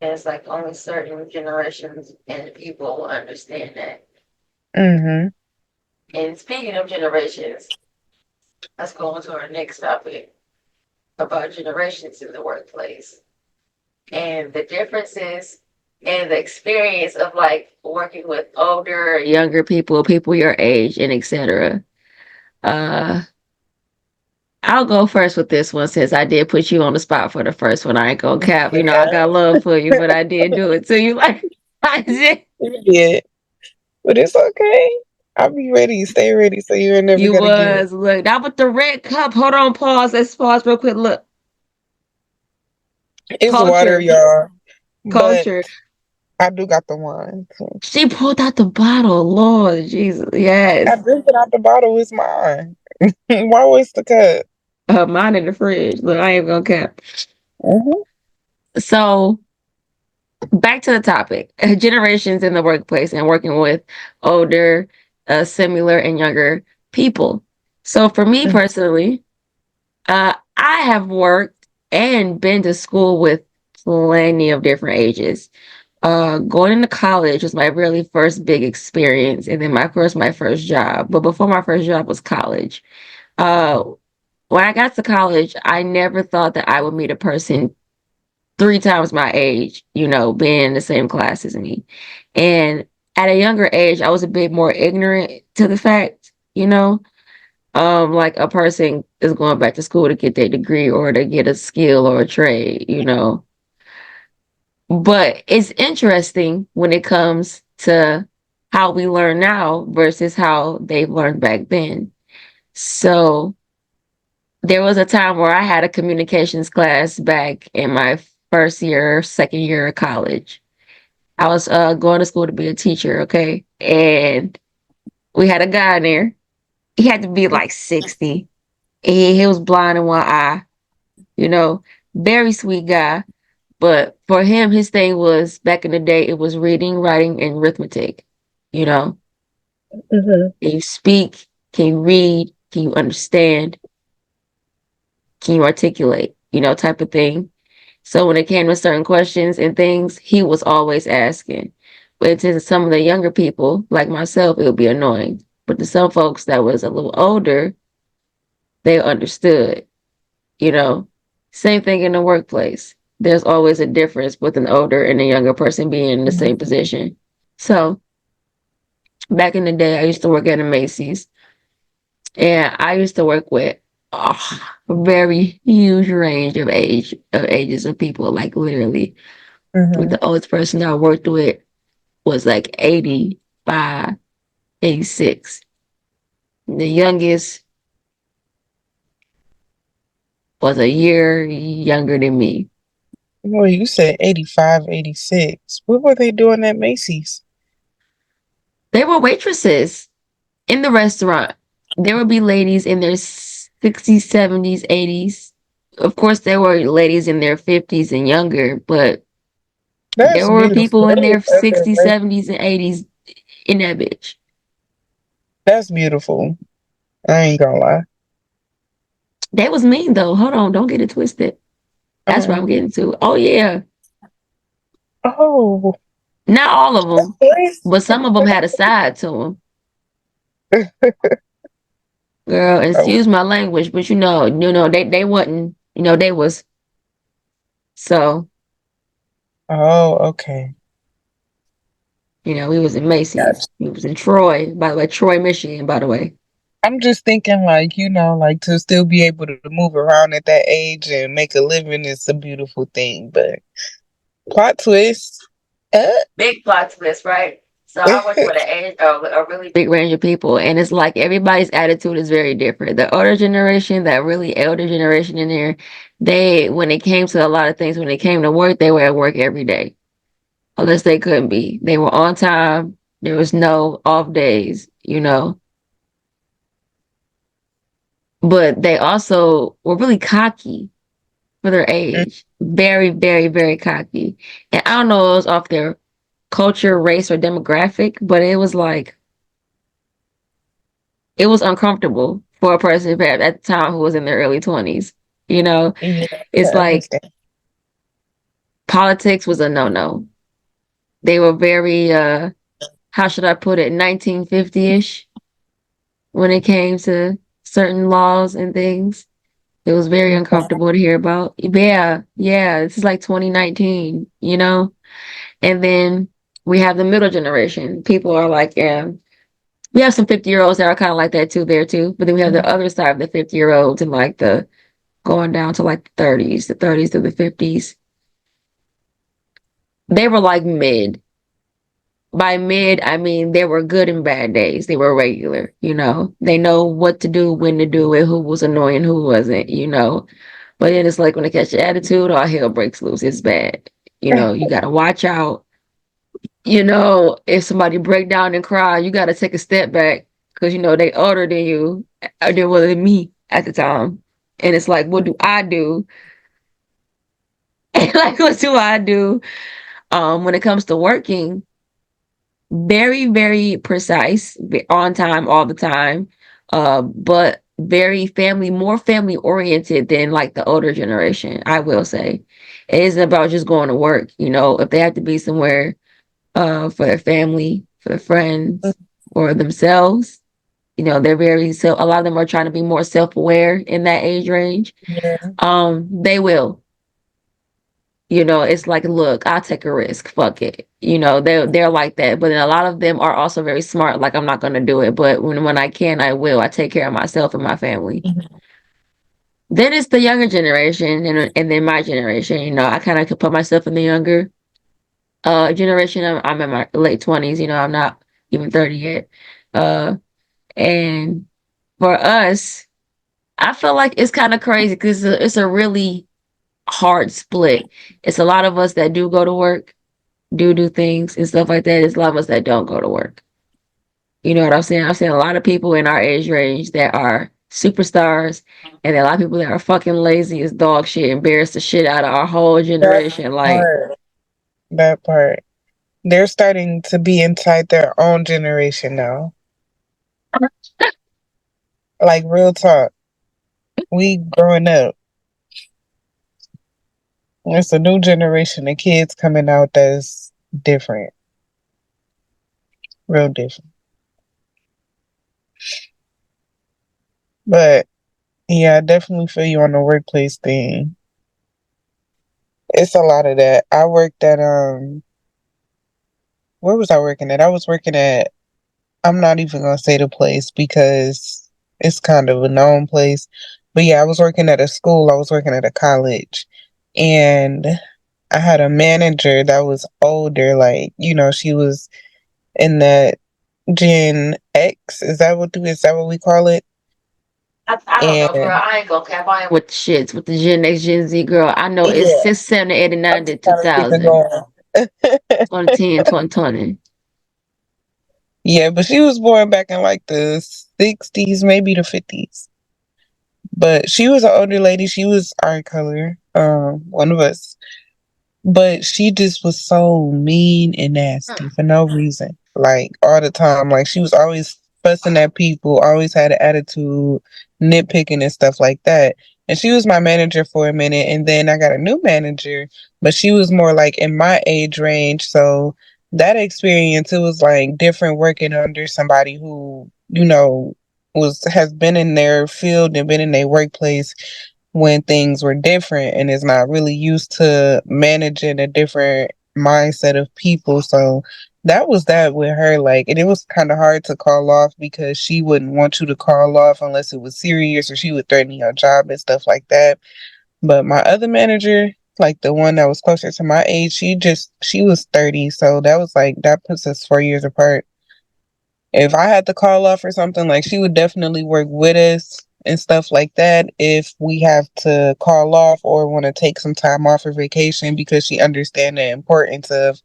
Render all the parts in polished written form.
It's like only certain generations and people will understand that. Mm-hmm. And speaking of generations, let's go on to our next topic about generations in the workplace and the differences and the experience of like working with older, younger people, people your age, and etc. Uh, I'll go first with this one since I did put you on the spot for the first one. I ain't gonna cap. You know, I Yeah, got love for you, but I did do it to you. Like I did. you did. But it's okay. I'll be ready. Stay ready so you ain't never You gonna get it. was look that with the red cup. Hold on, pause. Let's pause real quick. Look, It's water, culture, y'all. But culture. I do got the wine. So She pulled out the bottle. Lord Jesus, I yes. drink it out the bottle. It's mine. Why waste the cup? Mine in the fridge. Look, I ain't gonna cap. Mm-hmm. So back to the topic: generations in the workplace and working with older, similar, and younger people. So for me personally, I have worked and been to school with plenty of different ages. Going into college was my really first big experience, and then my of course my first job. But before my first job was college. Uh, when I got to college, I never thought that I would meet a person 3 times my age, you know, being in the same class as me. And at a younger age, I was a bit more ignorant to the fact, you know, like a person is going back to school to get their degree or to get a skill or a trade, you know. But it's interesting when it comes to how we learn now versus how they've learned back then. So there was a time where I had a communications class back in my first year, second year of college. I was going to school to be a teacher, okay? And we had a guy in there. He had to be like 60. He was blind in one eye, you know, very sweet guy. But for him, his thing was back in the day, it was reading, writing, and arithmetic. You know, Mm-hmm. can you speak? Can you read? Can you understand? Can you articulate? You know, type of thing. So when it came to certain questions and things, he was always asking. But to some of the younger people, like myself, it would be annoying. But to some folks that was a little older, they understood, you know. Same thing in the workplace. There's always a difference with an older and a younger person being in the same position. So back in the day, I used to work at a Macy's, and I used to work with a very huge range of ages of people. Like literally, Mm-hmm. the oldest person I worked with was like 85, 86. The youngest was a year younger than me. Well, you said 85, 86. What were they doing at Macy's? They were waitresses in the restaurant. There would be ladies in their 60s, 70s, 80s. Of course, there were ladies in their 50s and younger, but there That's were beautiful. people in They their was up there 60s, working. 70s, and 80s in that bitch. That's beautiful. I ain't gonna lie. They was mean though. Hold on, don't get it twisted. That's what I'm Uh-uh. getting to. Oh yeah, Oh, not all of them, yes. but some of them had a side to them. Girl, Oh, excuse my language, but they wasn't. You know, they was so. oh, okay. You know, we was in Macy's. Gotcha. We was in Troy, by the way, Troy, Michigan, by the way. I'm just thinking, like, like to still be able to move around at that age and make a living is a beautiful thing. But plot twist. Uh, Big plot twist, right? So I work with a really big range of people, and it's like everybody's attitude is very different. The older generation, that really elder generation in there, they when it came to a lot of things, when it came to work, they were at work every day, unless they couldn't be. They were on time. There was no off days, you know. But they also were really cocky for their age. Very, very, very cocky. And I don't know if it was off their culture, race, or demographic, but it was like it was uncomfortable for a person at the time who was in their early 20s. You know, Yeah, I it's like understand. politics was a no-no. They were very, how should I put it, 1950-ish when it came to certain laws and things. It was very uncomfortable to hear about. Yeah, yeah, this is like 2019, you know? And then we have the middle generation. People are like, yeah, we have some 50-year-olds that are kind of like that too, there too. But then we have the other side of the 50-year-olds and like the going down to like the 30s to the 50s. They were like mid. By mid, I mean they were good and bad days. They were regular, you know. They know what to do, when to do it, who was annoying, who wasn't, you know. But then it's like when they catch your attitude, all hell breaks loose. It's bad. You know, you gotta watch out. You know, if somebody break down and cry, you gotta take a step back because you know they older than you, or they were than me at the time. And it's like, what do I do? Like, what do I do? When it comes to working, very, very precise, on time all the time, but very more family oriented than like the older generation, I will say. It isn't about just going to work, you know, if they have to be somewhere for their family, for their friends, or themselves, you know, they're very so a lot of them are trying to be more self-aware in that age range. Yeah. They will. You know, it's like, look, I'll take a risk. Fuck it. You know, they're like that. But then a lot of them are also very smart. Like, I'm not gonna do it, but when I can, I will. I take care of myself and my family. Mhm. Then it's the younger generation, and then my generation. You know, I kind of could put myself in the younger generation. I'm in my late 20s. You know, I'm not even 30 yet. Uh, and for us, I feel like it's kind of crazy because it's a really hard split. It's a lot of us that do go to work, do things and stuff like that. There's a lot of us that don't go to work. You know what I'm saying? I'm saying a lot of people in our age range that are superstars, and a lot of people that are fucking lazy as dog shit, embarrass the shit out of our whole That generation. Like, part. That part. They're starting to be inside their own generation now. Like real talk. We growing up. It's a new generation of kids coming out that's different. Real different. But yeah, I definitely feel you on the workplace thing. It's a lot of that. I worked at where was I working at? I was working at, I'm not even gonna say the place because it's kind of a known place. But yeah, I was working at a school, I was working at a college. And I had a manager that was older, like, she was in that Gen X. Is that what we call it? I don't know, girl. And I ain't gonna cap. I ain't with the shits with the Gen X, Gen Z, girl. I know it's yeah, 6, 7, 89 I'm to just trying to keep it 2000, going. 2010, 2020. Yeah, but she was born back in like the 60s, maybe the 50s. But she was an older lady. She was our color, one of us. But she just was so mean and nasty for no reason. Like all the time. Like she was always fussing at people, always had an attitude, nitpicking and stuff like that. And she was my manager for a minute. And then I got a new manager, but she was more like in my age range. So that experience, it was like different working under somebody who, has been in their field and been in their workplace when things were different and is not really used to managing a different mindset of people. So that was that with her. Like, and it was kind of hard to call off because she wouldn't want you to call off unless it was serious or she would threaten your job and stuff like that. But my other manager, like the one that was closer to my age, she was 30. So that was like, that puts us 4 years apart. If I had to call off or something, like she would definitely work with us and stuff like that if we have to call off or want to take some time off for vacation because she understands the importance of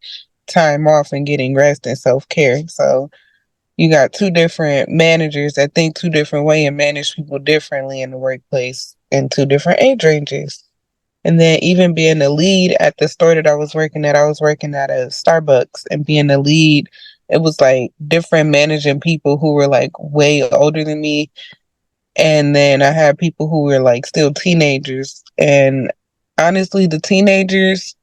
time off and getting rest and self-care. So you got two different managers that think two different way and manage people differently in the workplace in two different age ranges. And then even being the lead at the store that I was working at a Starbucks, and being the lead, it was like different managing people who were like way older than me. And then I had people who were like still teenagers. And honestly, the teenagers,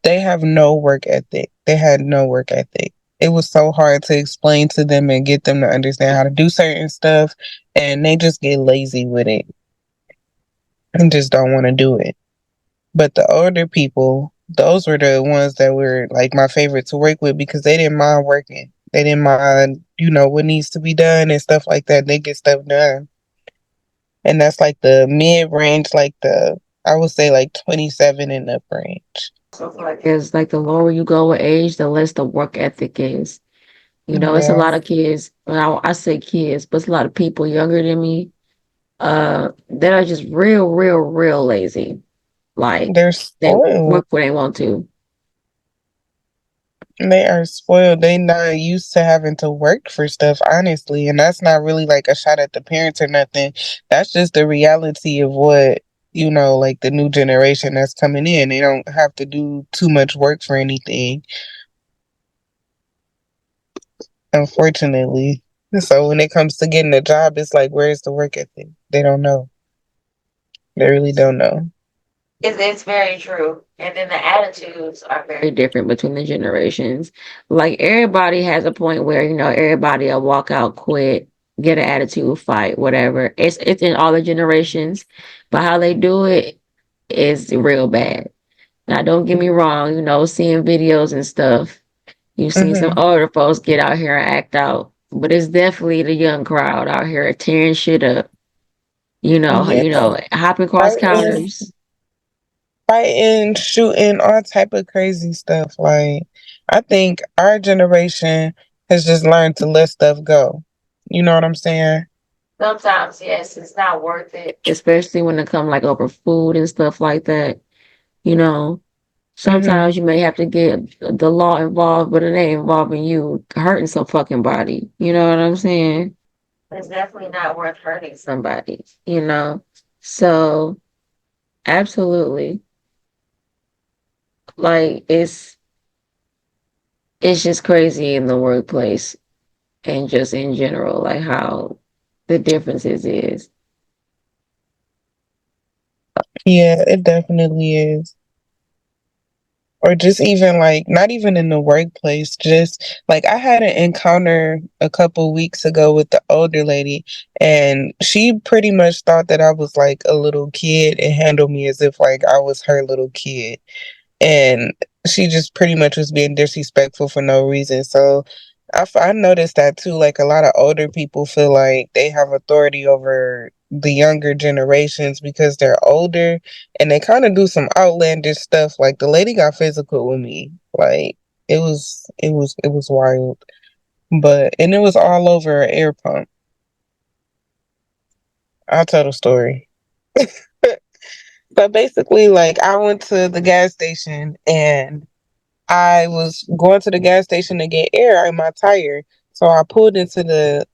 they have no work ethic. They had no work ethic. It was so hard to explain to them and get them to understand how to do certain stuff. And they just get lazy with it and just don't want to do it. But the older people, those were the ones that were like my favorite to work with because they didn't mind working. They didn't mind, what needs to be done and stuff like that. They get stuff done. And that's like the mid range, I would say like 27 and up range. So I feel like it's like the lower you go with age, the less the work ethic is. It's a Yeah, lot of kids. Well, I say kids, but it's a lot of people younger than me that are just real, real, real lazy. Like they're they spoiled. work when they want to. They are spoiled. They not used to having to work for stuff, honestly. And that's not really like a shot at the parents or nothing. That's just the reality of what, like the new generation that's coming in. They don't have to do too much work for anything, unfortunately. So when it comes to getting a job, it's like, where's the work ethic? They don't know. They really don't know. It's very true. And then the attitudes are very different between the generations. Like everybody has a point where, everybody will walk out, quit, get an attitude, fight, whatever. It's in all the generations, but how they do it is real bad. Now don't get me wrong, seeing videos and stuff, you've seen some Hmm. older folks get out here and act out. But it's definitely the young crowd out here tearing shit up, Yeah, hopping across fighting, counters. fighting, shooting, all type of crazy stuff. Like, I think our generation has just learned to let stuff go. You know what I'm saying? Sometimes, yes, it's not worth it, especially when it comes like over food and stuff like that. You know, Hmm. sometimes you may have to get the law involved, but it ain't involving you hurting some fucking body. You know what I'm saying? It's definitely not worth hurting somebody. So absolutely. Like it's just crazy in the workplace and just in general, like how the differences is. Yeah, it definitely is. Or just even like, not even in the workplace, just like I had an encounter a couple weeks ago with the older lady, and she pretty much thought that I was like a little kid and handled me as if like I was her little kid. And she just pretty much was being disrespectful for no reason. So I noticed that too. Like a lot of older people feel like they have authority over the younger generations because they're older, and they kind of do some outlandish stuff. Like the lady got physical with me. Like it was wild. And it was all over an air pump. I'll tell the story. But basically, like I went to the gas station and I was going to the gas station to get air in my tire. So I pulled into the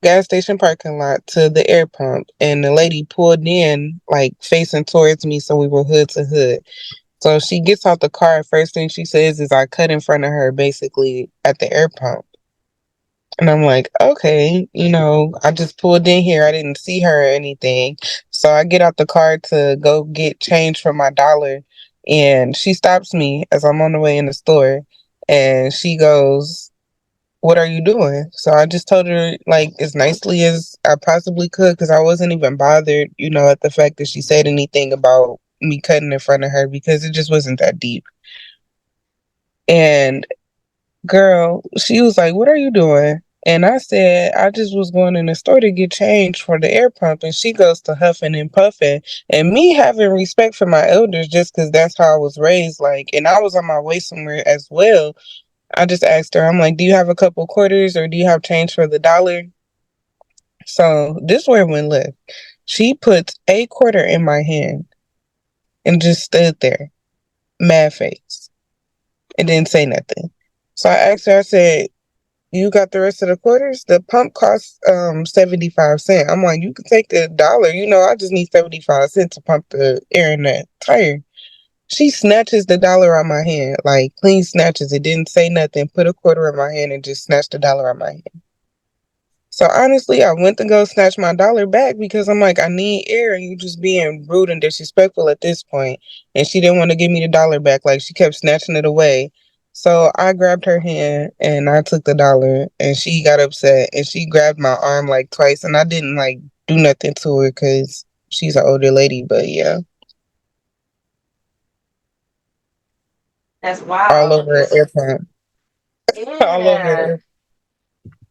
gas station parking lot to the air pump, and the lady pulled in, like facing towards me. So we were hood to hood. So she gets out the car. First thing she says is I cut in front of her basically at the air pump. And I'm like, okay, I just pulled in here. I didn't see her or anything. So I get out the car to go get change for my dollar. And she stops me as I'm on the way in the store. And she goes, what are you doing? So I just told her, like, as nicely as I possibly could, because I wasn't even bothered, at the fact that she said anything about me cutting in front of her because it just wasn't that deep. And girl, she was like, what are you doing? And I said, I just was going in the store to get change for the air pump. And she goes to huffing and puffing. And me having respect for my elders just because that's how I was raised, like, and I was on my way somewhere as well. I just asked her, I'm like, do you have a couple quarters or do you have change for the dollar? So this where it went left. She puts a quarter in my hand and just stood there, mad face, and didn't say nothing. So I asked her, I said, you got the rest of the quarters? The pump costs 75 cents. I'm like, you can take the dollar. I just need 75 cents to pump the air in that tire. She snatches the dollar out my hand, like clean snatches it, didn't say nothing, put a quarter in my hand and just snatched the dollar out my hand. So honestly, I went to go snatch my dollar back because I'm like, I need air, and you just being rude and disrespectful at this point. And she didn't want to give me the dollar back. Like she kept snatching it away. So I grabbed her hand and I took the dollar, and she got upset and she grabbed my arm like twice, and I didn't like do nothing to her because she's an older lady. But yeah, That's all wild. over her airport, all over Yeah. her.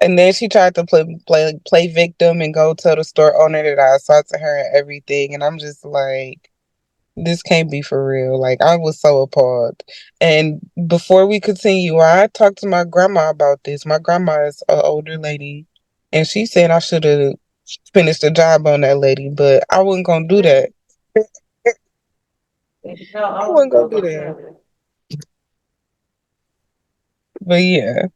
And then she tried to play victim and go tell the store owner that I assaulted her and everything. And I'm just like, this can't be for real. Like I was so appalled. And before we continue, I talked to my grandma about this. My grandma is an older lady, and she said I should have finished the job on that lady, but I wasn't gonna do that. I wasn't gonna do that. But yeah.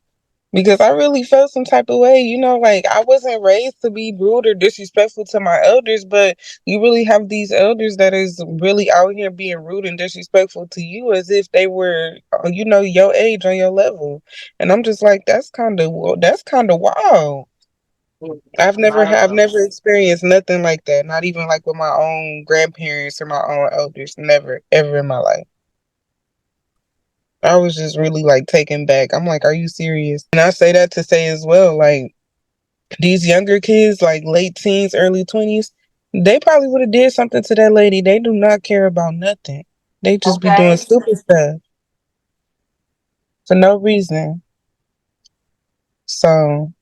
Because I really felt some type of way, like I wasn't raised to be rude or disrespectful to my elders, but you really have these elders that is really out here being rude and disrespectful to you as if they were, your age or your level. And I'm just like, that's kind of wild. I've Wow. never experienced nothing like that. Not even like with my own grandparents or my own elders. Never, ever in my life. I was just really like taken back. I'm like, are you serious? And I say that to say as well, like, these younger kids, like late teens, early 20s, they probably would have did something to that lady. They do not care about nothing. They just be doing Okay. stupid stuff for no reason. So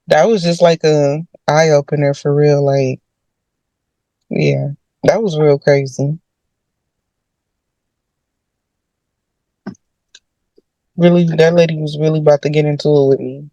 that was just like a eye opener for real. Like, yeah, that was real crazy. Really, that lady was really about to get into it with me.